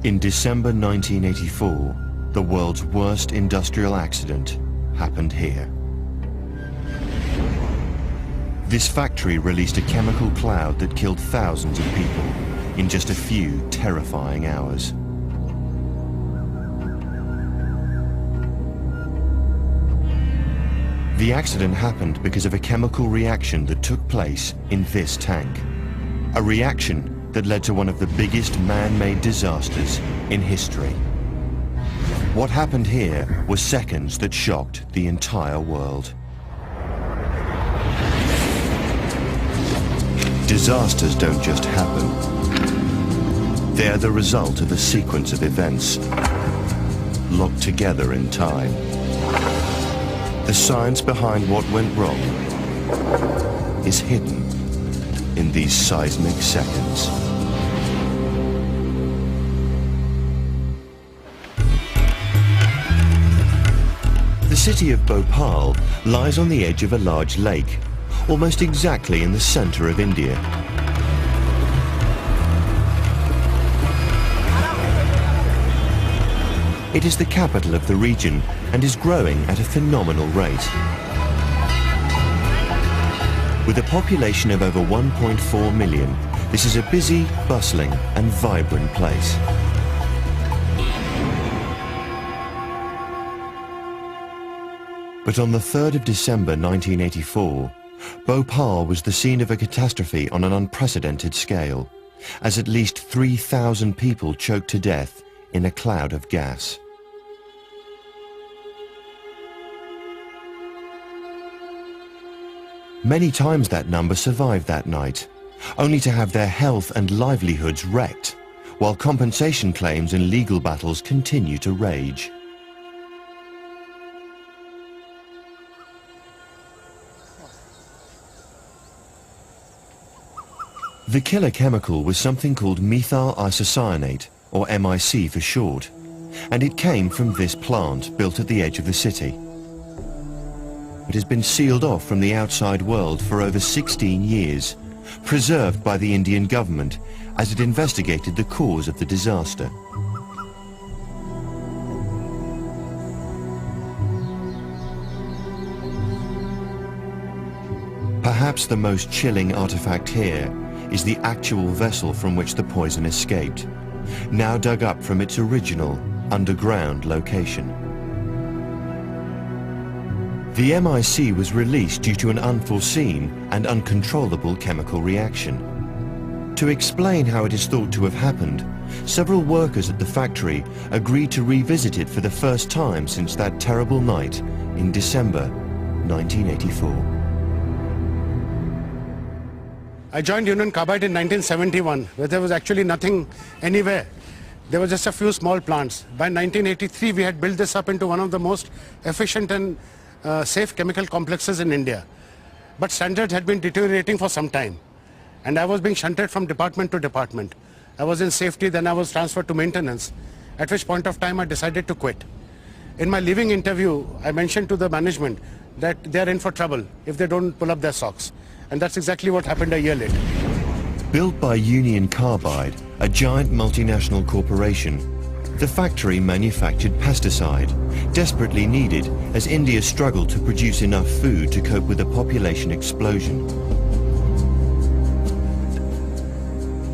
In December 1984, the world's worst industrial accident happened here. This factory released a chemical cloud that killed thousands of people in just a few terrifying hours. The accident happened because of a chemical reaction that took place in this tank. A reaction that led to one of the biggest man-made disasters in history. What happened here were seconds that shocked the entire world. Disasters don't just happen. They are the result of a sequence of events locked together in time. The science behind what went wrong is hidden in these seismic seconds. The city of Bhopal lies on the edge of a large lake, almost exactly in the center of India. It is the capital of the region and is growing at a phenomenal rate. With a population of over 1.4 million, this is a busy, bustling and vibrant place. But on the 3rd of December 1984, Bhopal was the scene of a catastrophe on an unprecedented scale, as at least 3,000 people choked to death in a cloud of gas. Many times that number survived that night, only to have their health and livelihoods wrecked, while compensation claims and legal battles continue to rage. The killer chemical was something called methyl isocyanate, or MIC for short, and it came from this plant built at the edge of the city. It has been sealed off from the outside world for over 16 years, preserved by the Indian government as it investigated the cause of the disaster. Perhaps the most chilling artifact here is the actual vessel from which the poison escaped, now dug up from its original underground location. The MIC was released due to an unforeseen and uncontrollable chemical reaction. To explain how it is thought to have happened, several workers at the factory agreed to revisit it for the first time since that terrible night in December 1984. I joined Union Carbide in 1971, where there was actually nothing anywhere. There were just a few small plants. By 1983, we had built this up into one of the most efficient and safe chemical complexes in India. But standards had been deteriorating for some time. And I was being shunted from department to department. I was in safety, then I was transferred to maintenance, at which point of time I decided to quit. In my leaving interview, I mentioned to the management that they are in for trouble if they don't pull up their socks. And that's exactly what happened a year later. Built by Union Carbide, a giant multinational corporation, the factory manufactured pesticide, desperately needed as India struggled to produce enough food to cope with a population explosion.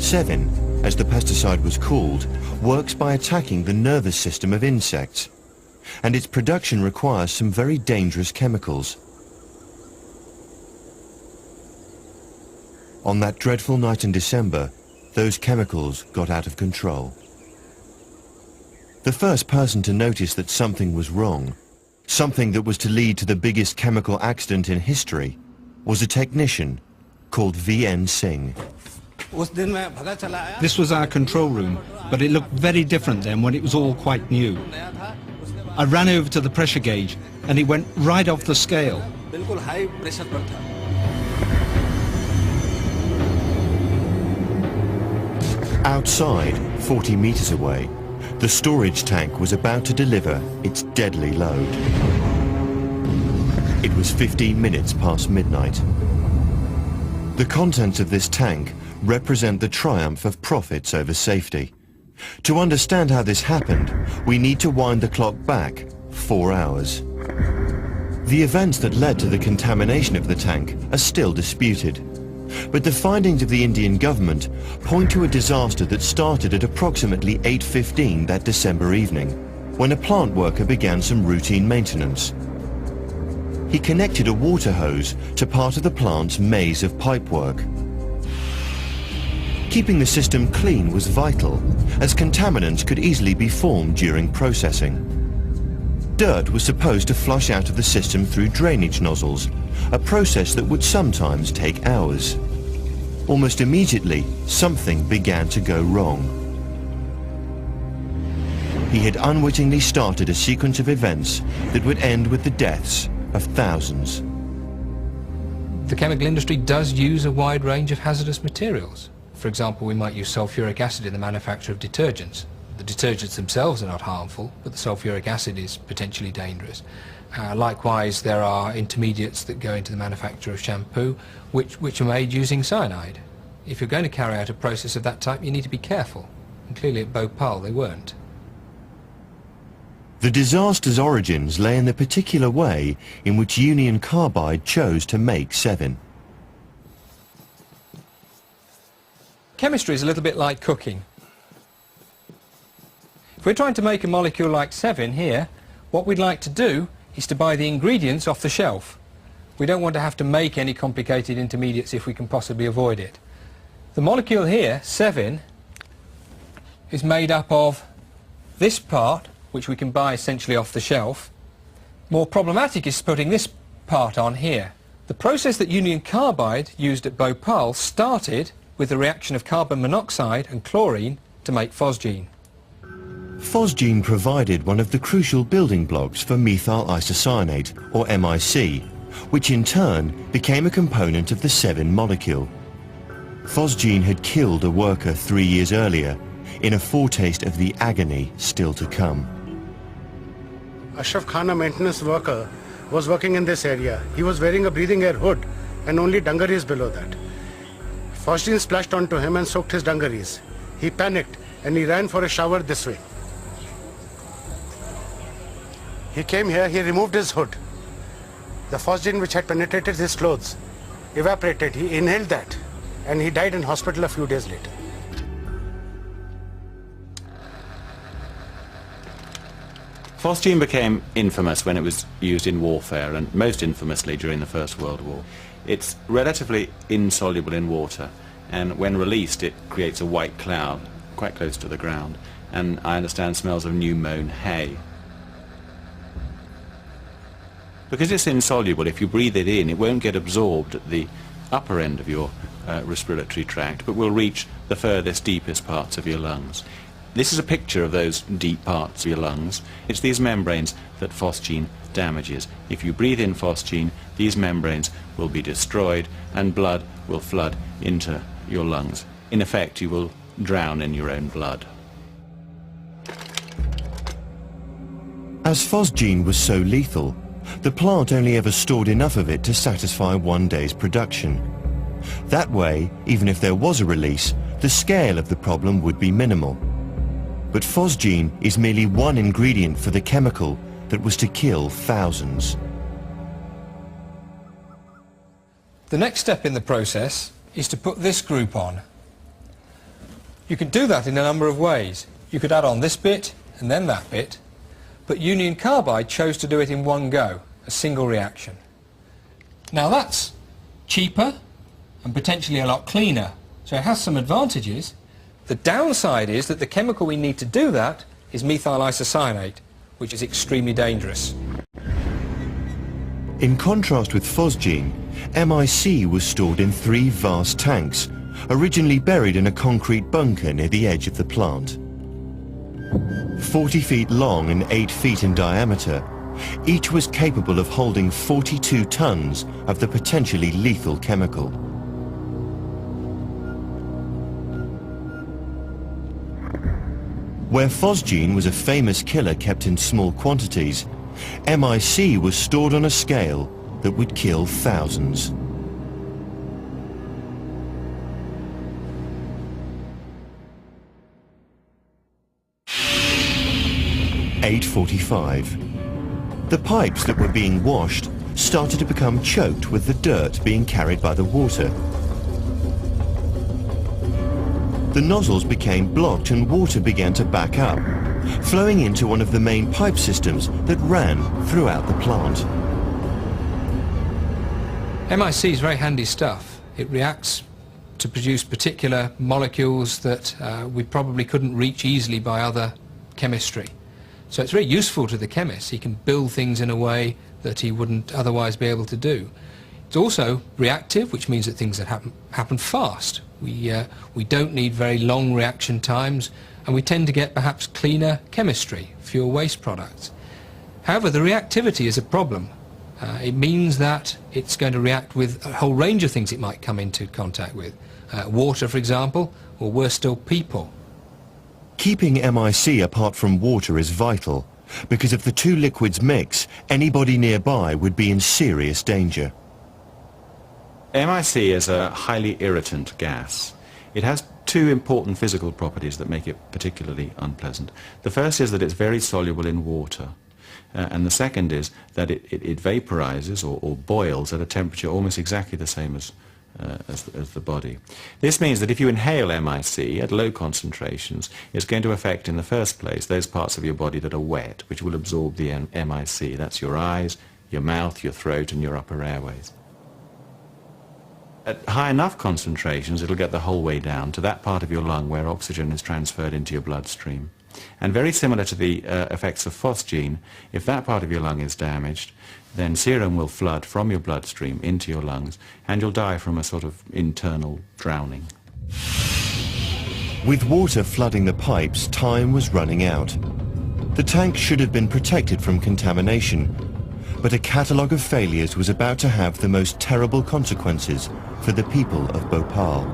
7, as the pesticide was called, works by attacking the nervous system of insects, and its production requires some very dangerous chemicals. On that dreadful night in December, those chemicals got out of control. The first person to notice that something was wrong, something that was to lead to the biggest chemical accident in history, was a technician called V.N. Singh. This was our control room, but it looked very different then when it was all quite new. I ran over to the pressure gauge and it went right off the scale. Outside, 40 meters away, the storage tank was about to deliver its deadly load. It was 15 minutes past midnight. The contents of this tank represent the triumph of profits over safety. To understand how this happened, we need to wind the clock back 4 hours. The events that led to the contamination of the tank are still disputed, but the findings of the Indian government point to a disaster that started at approximately 8:15 that December evening, when a plant worker began some routine maintenance. He connected a water hose to part of the plant's maze of pipework. Keeping the system clean was vital, as contaminants could easily be formed during processing. Dirt was supposed to flush out of the system through drainage nozzles, a process that would sometimes take hours. Almost immediately, something began to go wrong. He had unwittingly started a sequence of events that would end with the deaths of thousands. The chemical industry does use a wide range of hazardous materials. For example, we might use sulfuric acid in the manufacture of detergents. The detergents themselves are not harmful, but the sulfuric acid is potentially dangerous. Likewise, there are intermediates that go into the manufacture of shampoo, which are made using cyanide. If you're going to carry out a process of that type, you need to be careful. And clearly at Bhopal, they weren't. The disaster's origins lay in the particular way in which Union Carbide chose to make Sevin. Chemistry is a little bit like cooking. If we're trying to make a molecule like Sevin here, what we'd like to do is to buy the ingredients off the shelf. We don't want to have to make any complicated intermediates if we can possibly avoid it. The molecule here, Sevin, is made up of this part, which we can buy essentially off the shelf. More problematic is putting this part on here. The process that Union Carbide used at Bhopal started with the reaction of carbon monoxide and chlorine to make phosgene. Phosgene provided one of the crucial building blocks for methyl isocyanate, or MIC, which in turn became a component of the Sevin molecule. Phosgene had killed a worker 3 years earlier, in a foretaste of the agony still to come. Ashraf Khan, a maintenance worker, was working in this area. He was wearing a breathing air hood and only dungarees below that. Phosgene splashed onto him and soaked his dungarees. He panicked and he ran for a shower this way. He came here, he removed his hood. The phosgene which had penetrated his clothes evaporated. He inhaled that and he died in hospital a few days later. Phosgene became infamous when it was used in warfare, and most infamously during the First World War. It's relatively insoluble in water, and when released it creates a white cloud quite close to the ground, and I understand smells of new mown hay. Because it's insoluble, if you breathe it in, it won't get absorbed at the upper end of your respiratory tract, but will reach the furthest, deepest parts of your lungs. This is a picture of those deep parts of your lungs. It's these membranes that phosgene damages. If you breathe in phosgene, these membranes will be destroyed and blood will flood into your lungs. In effect, you will drown in your own blood. As phosgene was so lethal, the plant only ever stored enough of it to satisfy one day's production. That way, even if there was a release, the scale of the problem would be minimal. But phosgene is merely one ingredient for the chemical that was to kill thousands. The next step in the process is to put this group on. You can do that in a number of ways. You could add on this bit and then that bit, but Union Carbide chose to do it in one go, a single reaction. Now that's cheaper and potentially a lot cleaner, so it has some advantages. The downside is that the chemical we need to do that is methyl isocyanate, which is extremely dangerous. In contrast with phosgene, MIC was stored in 3 vast tanks, originally buried in a concrete bunker near the edge of the plant. 40 feet long and 8 feet in diameter, each was capable of holding 42 tons of the potentially lethal chemical. Where phosgene was a famous killer kept in small quantities, MIC was stored on a scale that would kill thousands. 8:45. The pipes that were being washed started to become choked with the dirt being carried by the water. The nozzles became blocked and water began to back up, flowing into one of the main pipe systems that ran throughout the plant. MIC is very handy stuff. It reacts to produce particular molecules that we probably couldn't reach easily by other chemistry. So it's very useful to the chemist. He can build things in a way that he wouldn't otherwise be able to do. It's also reactive, which means that things that happen fast. We don't need very long reaction times, and we tend to get perhaps cleaner chemistry, fewer waste products. However, the reactivity is a problem. It means that it's going to react with a whole range of things it might come into contact with. Water, for example, or worse still, people. Keeping MIC apart from water is vital, because if the two liquids mix, anybody nearby would be in serious danger. MIC is a highly irritant gas. It has two important physical properties that make it particularly unpleasant. The first is that it's very soluble in water. And the second is that it vaporizes or boils at a temperature almost exactly the same as the body. This means that if you inhale MIC at low concentrations, it's going to affect in the first place those parts of your body that are wet, which will absorb the MIC. That's your eyes, your mouth, your throat, and your upper airways. At high enough concentrations, it'll get the whole way down to that part of your lung where oxygen is transferred into your bloodstream. And very similar to the effects of phosgene, if that part of your lung is damaged, then serum will flood from your bloodstream into your lungs, and you'll die from a sort of internal drowning. With water flooding the pipes, time was running out. The tank should have been protected from contamination, but a catalogue of failures was about to have the most terrible consequences for the people of Bhopal.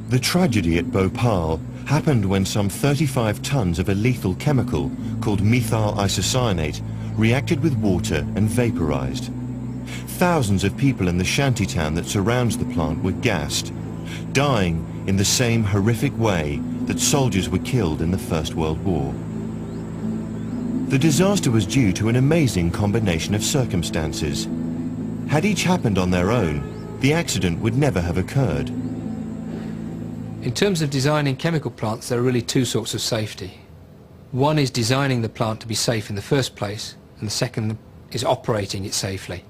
The tragedy at Bhopal happened when some 35 tons of a lethal chemical called methyl isocyanate reacted with water and vaporized. Thousands of people in the shantytown that surrounds the plant were gassed, dying in the same horrific way that soldiers were killed in the First World War. The disaster was due to an amazing combination of circumstances. Had each happened on their own, the accident would never have occurred. In terms of designing chemical plants, there are really two sorts of safety. One is designing the plant to be safe in the first place, and the second is operating it safely.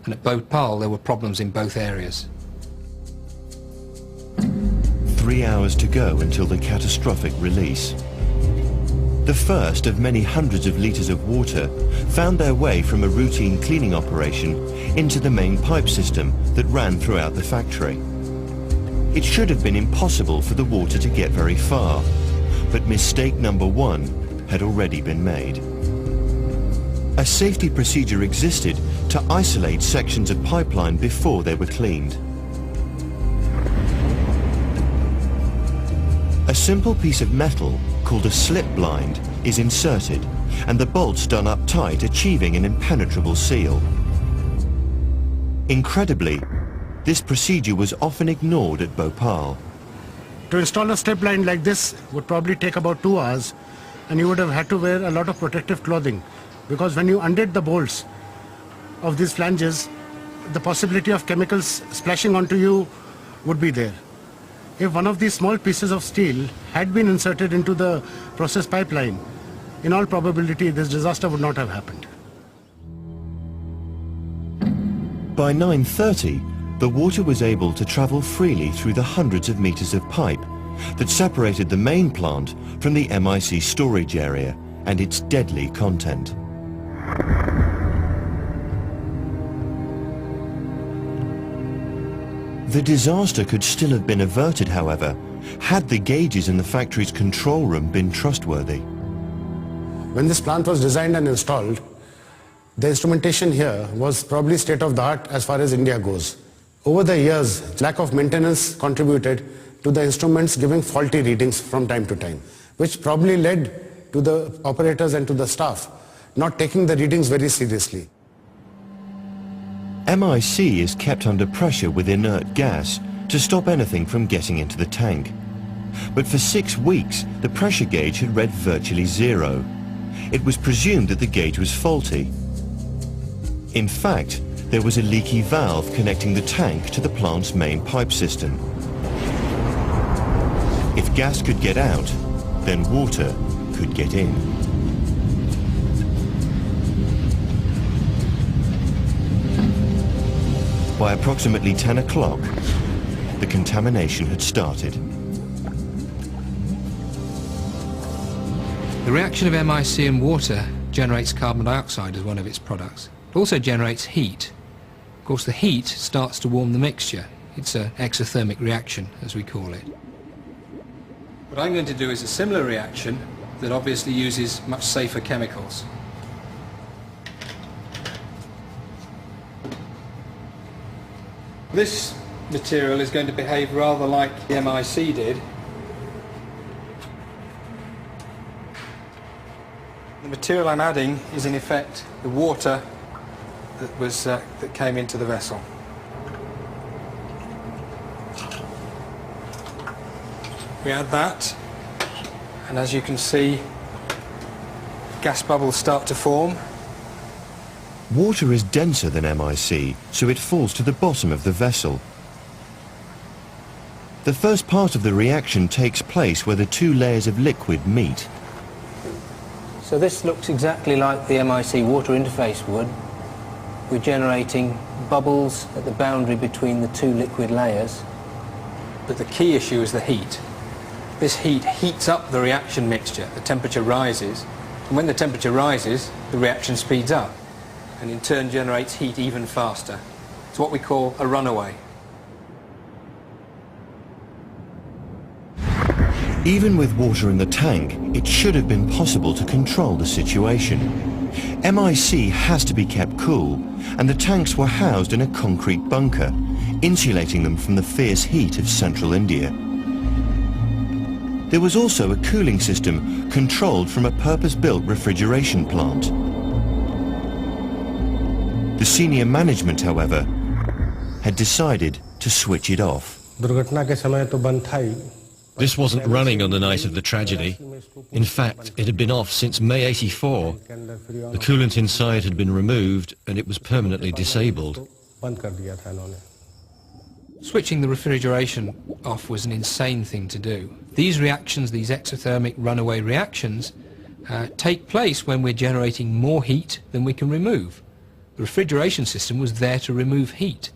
And at Bhopal, there were problems in both areas. 3 hours to go until the catastrophic release. The first of many hundreds of litres of water found their way from a routine cleaning operation into the main pipe system that ran throughout the factory. It should have been impossible for the water to get very far, but mistake number one had already been made. A safety procedure existed to isolate sections of pipeline before they were cleaned. A simple piece of metal called a slip blind is inserted and the bolts done up tight, achieving an impenetrable seal. Incredibly, this procedure was often ignored at Bhopal. To install a slip blind like this would probably take about 2 hours, and you would have had to wear a lot of protective clothing, because when you undid the bolts of these flanges, the possibility of chemicals splashing onto you would be there. If one of these small pieces of steel had been inserted into the process pipeline, in all probability this disaster would not have happened. By 9:30, the water was able to travel freely through the hundreds of meters of pipe that separated the main plant from the MIC storage area and its deadly content. The disaster could still have been averted, however, had the gauges in the factory's control room been trustworthy. When this plant was designed and installed, the instrumentation here was probably state of the art as far as India goes. Over the years, lack of maintenance contributed to the instruments giving faulty readings from time to time, which probably led to the operators and to the staff not taking the readings very seriously. MIC is kept under pressure with inert gas to stop anything from getting into the tank. But for 6 weeks, the pressure gauge had read virtually zero. It was presumed that the gauge was faulty. In fact, there was a leaky valve connecting the tank to the plant's main pipe system. If gas could get out, then water could get in. By approximately 10 o'clock, the contamination had started. The reaction of MIC and water generates carbon dioxide as one of its products. It also generates heat. Of course, the heat starts to warm the mixture. It's an exothermic reaction, as we call it. What I'm going to do is a similar reaction that obviously uses much safer chemicals. This material is going to behave rather like the MIC did. The material I'm adding is in effect the water that came into the vessel. We add that, and as you can see, gas bubbles start to form. Water is denser than MIC, so it falls to the bottom of the vessel. The first part of the reaction takes place where the two layers of liquid meet. So this looks exactly like the MIC water interface would. We're generating bubbles at the boundary between the two liquid layers. But the key issue is the heat. This heat heats up the reaction mixture. The temperature rises, and when the temperature rises, the reaction speeds up, and in turn generates heat even faster. It's what we call a runaway. Even with water in the tank, it should have been possible to control the situation. MIC has to be kept cool, and the tanks were housed in a concrete bunker, insulating them from the fierce heat of central India. There was also a cooling system controlled from a purpose-built refrigeration plant. The senior management, however, had decided to switch it off. This wasn't running on the night of the tragedy. In fact, it had been off since May '84. The coolant inside had been removed and it was permanently disabled. Switching the refrigeration off was an insane thing to do. These reactions, these exothermic runaway reactions, take place when we're generating more heat than we can remove. The refrigeration system was there to remove heat.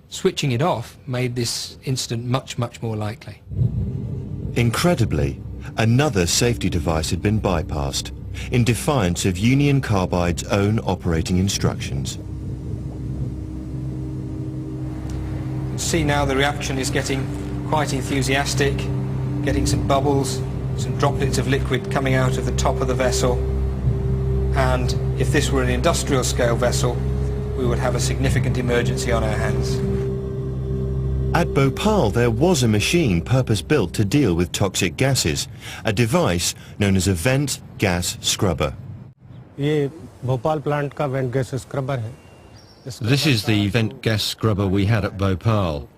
Switching it off made this incident much, much more likely. Incredibly, another safety device had been bypassed, in defiance of Union Carbide's own operating instructions. See now the reaction is getting quite enthusiastic, getting some bubbles, some droplets of liquid coming out of the top of the vessel, and if this were an industrial scale vessel, we would have a significant emergency on our hands. At Bhopal, there was a machine purpose-built to deal with toxic gases, a device known as a vent gas scrubber. This is the vent gas scrubber we had at Bhopal.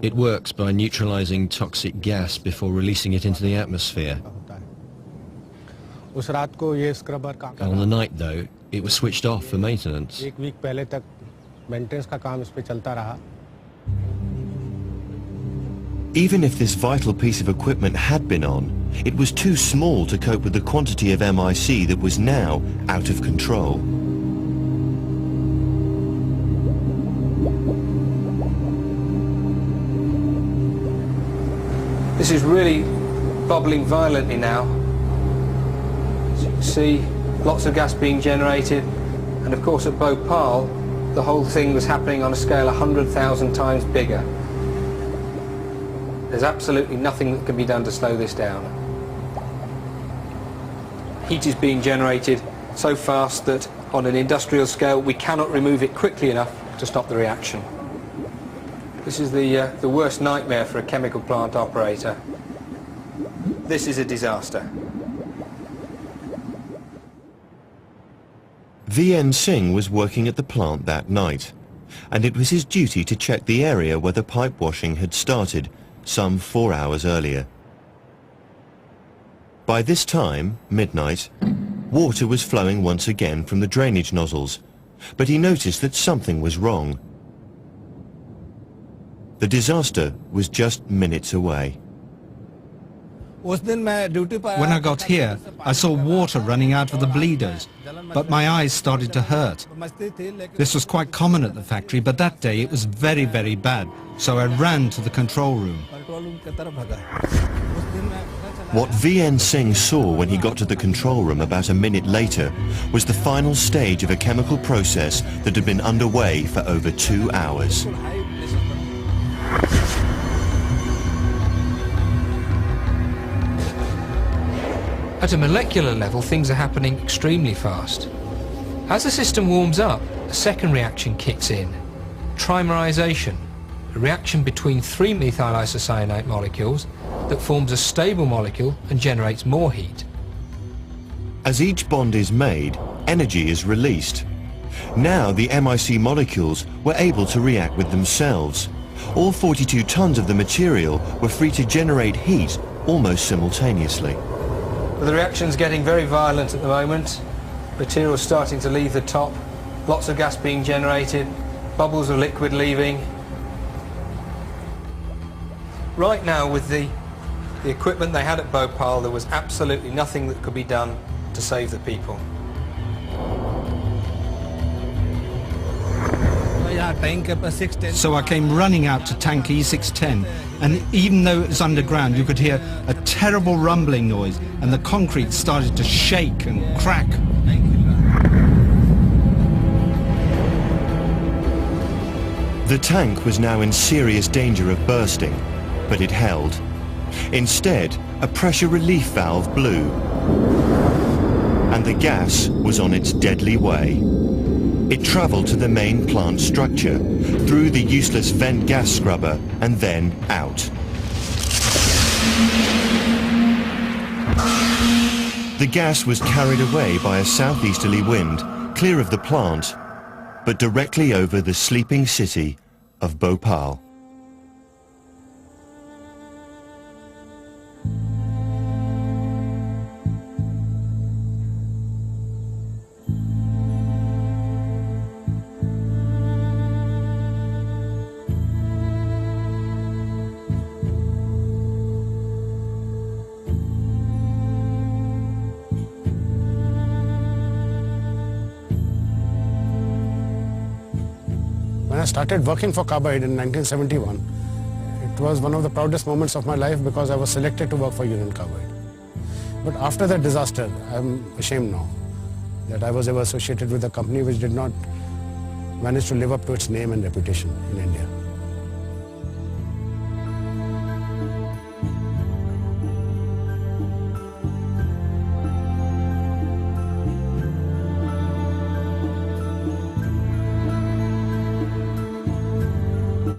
It works by neutralizing toxic gas before releasing it into the atmosphere. On the night, though, it was switched off for maintenance. Even if this vital piece of equipment had been on, it was too small to cope with the quantity of MIC that was now out of control. This is really bubbling violently now. As you can see, lots of gas being generated, and of course at Bhopal the whole thing was happening on a scale 100,000 times bigger. There's absolutely nothing that can be done to slow this down. Heat is being generated so fast that on an industrial scale we cannot remove it quickly enough to stop the reaction. This is the worst nightmare for a chemical plant operator. This is a disaster. VN Singh was working at the plant that night. and it was his duty to check the area where the pipe washing had started some 4 hours earlier. By this time, midnight, water was flowing once again from the drainage nozzles, but he noticed that something was wrong. The disaster was just minutes away. When I got here, I saw water running out of the bleeders, but my eyes started to hurt. This was quite common at the factory, but that day it was very, very bad, so I ran to the control room. What VN Singh saw when he got to the control room about a minute later was the final stage of a chemical process that had been underway for over 2 hours. At a molecular level, things are happening extremely fast. As the system warms up, a second reaction kicks in. Trimerization, a reaction between 3 methyl isocyanate molecules that forms a stable molecule and generates more heat. As each bond is made, energy is released. Now the MIC molecules were able to react with themselves. All 42 tons of the material were free to generate heat almost simultaneously. The reaction's getting very violent at the moment. Material starting to leave the top, lots of gas being generated, bubbles of liquid leaving. Right now, with the equipment they had at Bhopal, there was absolutely nothing that could be done to save the people. So I came running out to tank E610, and even though it was underground, you could hear a terrible rumbling noise, and the concrete started to shake and crack. The tank was now in serious danger of bursting, but it held. Instead, a pressure relief valve blew, and the gas was on its deadly way. It travelled to the main plant structure, through the useless vent gas scrubber, and then out. The gas was carried away by a southeasterly wind, clear of the plant, but directly over the sleeping city of Bhopal. When I started working for Carbide in 1971, it was one of the proudest moments of my life because I was selected to work for Union Carbide. But after that disaster, I'm ashamed now that I was ever associated with a company which did not manage to live up to its name and reputation in India.